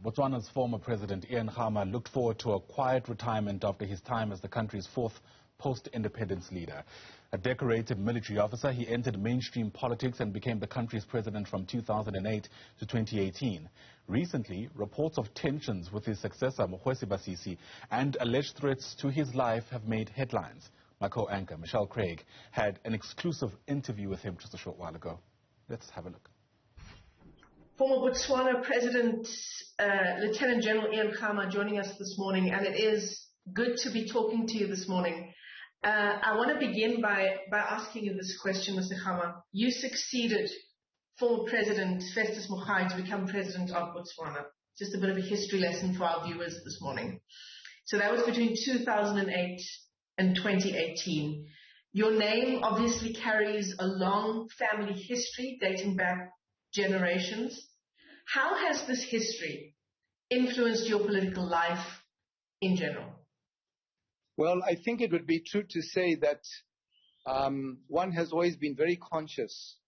Botswana's former President Ian Khama looked forward to a quiet retirement after his time as the country's fourth post-independence leader. A decorated military officer, he entered mainstream politics and became the country's president from 2008 to 2018. Recently, reports of tensions with his successor, Mokgweetsi Masisi, and alleged threats to his life have made headlines. My co-anchor, Michelle Craig, had an exclusive interview with him just a short while ago. Let's have a look. Former Botswana President Lieutenant General Ian Khama joining us this morning, and it is good to be talking to you this morning. I want to begin by asking you this question, Mr. Khama. You succeeded former President Festus Mogae to become President of Botswana. Just a bit of a history lesson for our viewers this morning. So that was between 2008 and 2018. Your name obviously carries a long family history dating back generations. How has this history influenced your political life in general? Well, I think it would be true to say that one has always been very conscious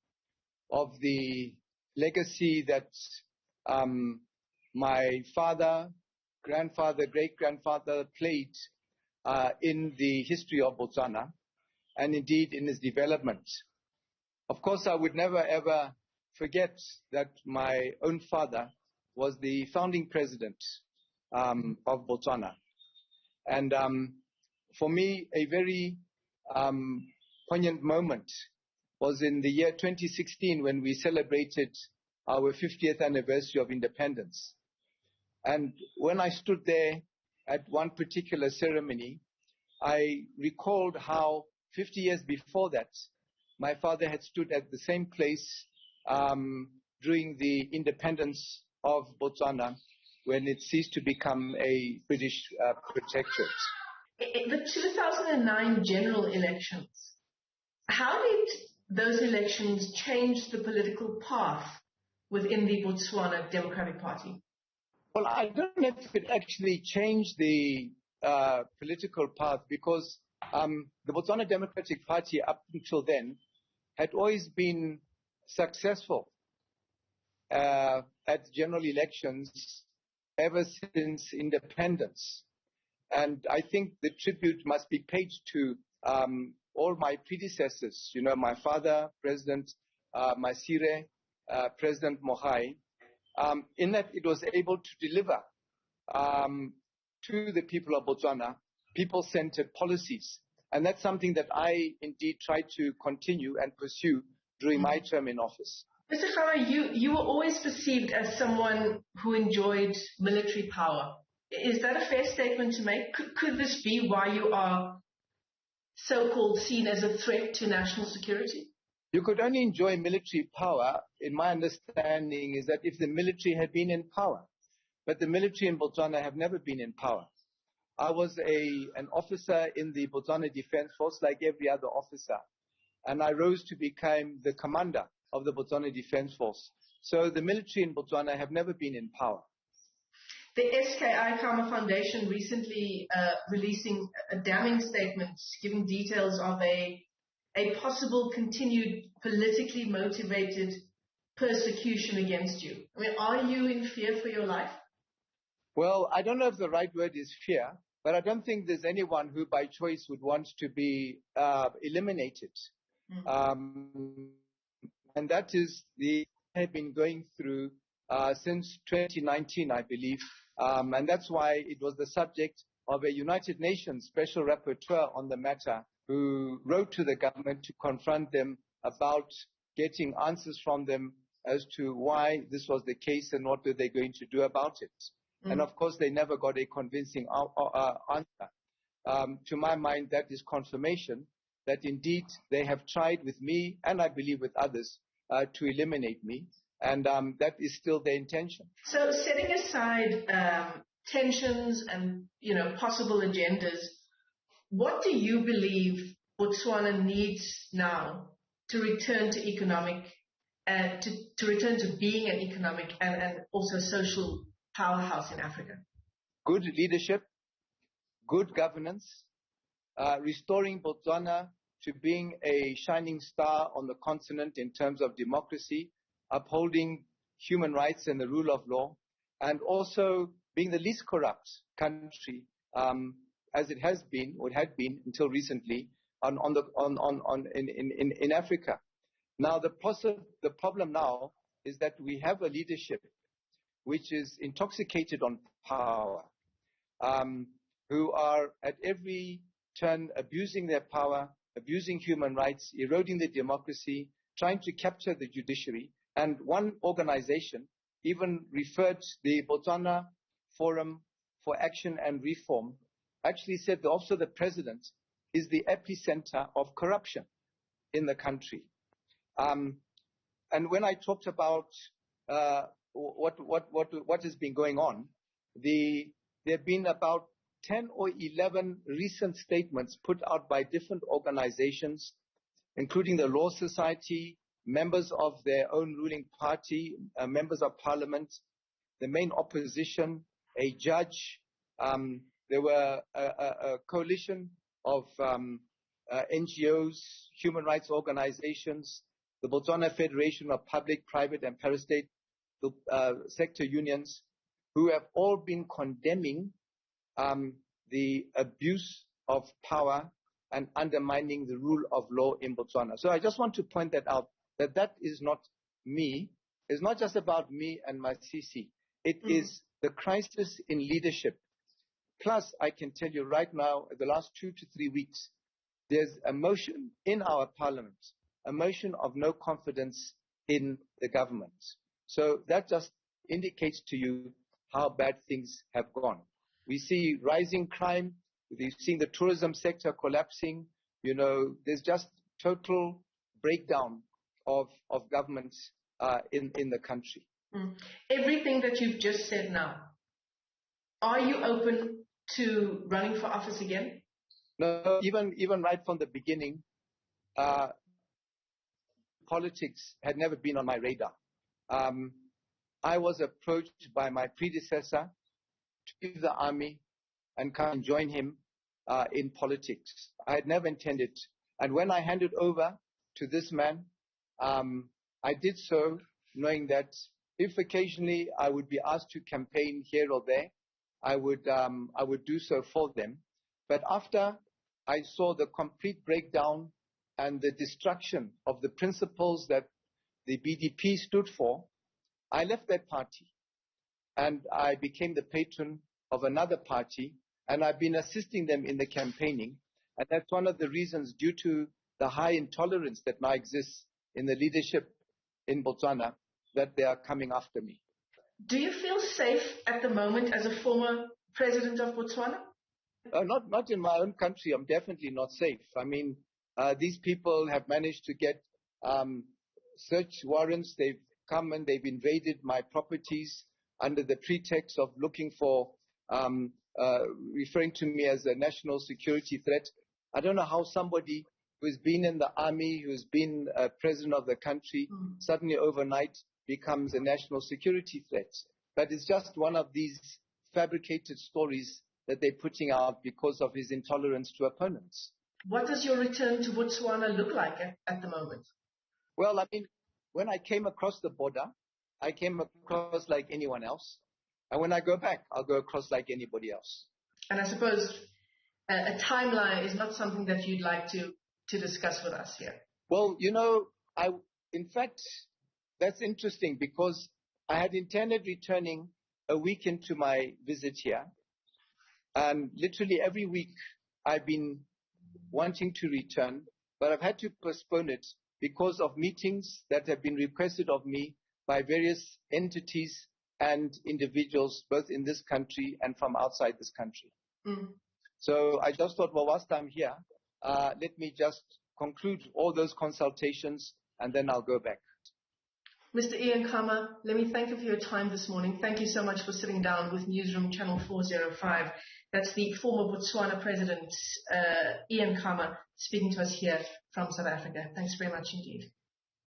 of the legacy that my father, grandfather, great-grandfather played in the history of Botswana and indeed in its development. Of course, I would never ever forget that my own father was the founding president of Botswana. And for me, a very poignant moment was in the year 2016 when we celebrated our 50th anniversary of independence. And when I stood there at one particular ceremony, I recalled how 50 years before that, my father had stood at the same place during the independence of Botswana when it ceased to become a British protectorate. The 2009 general elections, how did those elections change the political path within the Botswana Democratic Party? Well, I don't know if it actually changed the political path because the Botswana Democratic Party up until then had always been successful at general elections ever since independence. And I think the tribute must be paid to all my predecessors, you know, my father, President Masire, President Mogae, in that it was able to deliver to the people of Botswana people-centered policies. And that's something that I indeed try to continue and pursue during my term in office. Mr. Khama, you were always perceived as someone who enjoyed military power. Is that a fair statement to make? Could this be why you are so-called seen as a threat to national security? You could only enjoy military power, in my understanding, is that if the military had been in power. But the military in Botswana have never been in power. I was an officer in the Botswana Defense Force like every other officer. And I rose to become the commander of the Botswana Defense Force. So the military in Botswana have never been in power. The SKI Khama Foundation recently releasing a damning statement giving details of a possible continued politically motivated persecution against you. I mean, are you in fear for your life? Well, I don't know if the right word is fear, but I don't think there's anyone who by choice would want to be eliminated. And that is the I've been going through since 2019, I believe. And that's why it was the subject of a United Nations Special Rapporteur on the matter who wrote to the government to confront them about getting answers from them as to why this was the case and what were they going to do about it. And of course, they never got a convincing answer. To my mind, that is confirmation that indeed they have tried with me and I believe with others to eliminate me. And that is still their intention. So setting aside tensions and, possible agendas, what do you believe Botswana needs now to return to economic, to return to being an economic and also social powerhouse in Africa? Good leadership, good governance, restoring Botswana to being a shining star on the continent in terms of democracy, upholding human rights and the rule of law, and also being the least corrupt country, as it has been, or it had been until recently, in Africa. Now, the problem now is that we have a leadership which is intoxicated on power, who are at every turn abusing their power, abusing human rights, eroding the democracy, trying to capture the judiciary. And one organization even referred the Botswana Forum for Action and Reform, actually said that also the president is the epicenter of corruption in the country. And when I talked about what has been going on, there have been about 10 or 11 recent statements put out by different organizations, including the Law Society, members of their own ruling party, members of parliament, the main opposition, a judge. There were a coalition of NGOs, human rights organizations, the Botswana Federation of Public, Private and Parastate sector unions, who have all been condemning the abuse of power and undermining the rule of law in Botswana. So I just want to point that out, that is not me. It's not just about me and Masisi. It is the crisis in leadership. Plus, I can tell you right now, the last 2 to 3 weeks, there's a motion in our parliament, a motion of no confidence in the government. So that just indicates to you how bad things have gone. We see rising crime. We've seen the tourism sector collapsing. You know, there's just total breakdown of government in the country. Everything that you've just said now, are you open to running for office again? No, even right from the beginning, politics had never been on my radar. I was approached by my predecessor to leave the army and come and join him in politics. I had never intended. And when I handed over to this man, I did so knowing that if occasionally I would be asked to campaign here or there, I would do so for them. But after I saw the complete breakdown and the destruction of the principles that the BDP stood for, I left that party and I became the patron of another party, and I've been assisting them in the campaigning. And that's one of the reasons, due to the high intolerance that now exists in the leadership in Botswana, that they are coming after me. Do you feel safe at the moment as a former president of Botswana? Not in my own country. I'm definitely not safe. I mean, these people have managed to get search warrants. They've come and they've invaded my properties under the pretext of looking for, referring to me as a national security threat. I don't know how somebody who's been in the army, who's been president of the country, suddenly overnight becomes a national security threat. But it's just one of these fabricated stories that they're putting out because of his intolerance to opponents. What does your return to Botswana look like at the moment? Well, I mean, when I came across the border, I came across like anyone else. And when I go back, I'll go across like anybody else. And I suppose a timeline is not something that you'd like to discuss with us here. Well, you know, in fact, that's interesting because I had intended returning a week into my visit here. And literally every week I've been wanting to return, but I've had to postpone it because of meetings that have been requested of me by various entities and individuals, both in this country and from outside this country. So I just thought, well, whilst I'm here, let me just conclude all those consultations and then I'll go back. Mr. Ian Khama, let me thank you for your time this morning. Thank you so much for sitting down with Newsroom Channel 405. That's the former Botswana President Ian Khama speaking to us here from South Africa. Thanks very much indeed.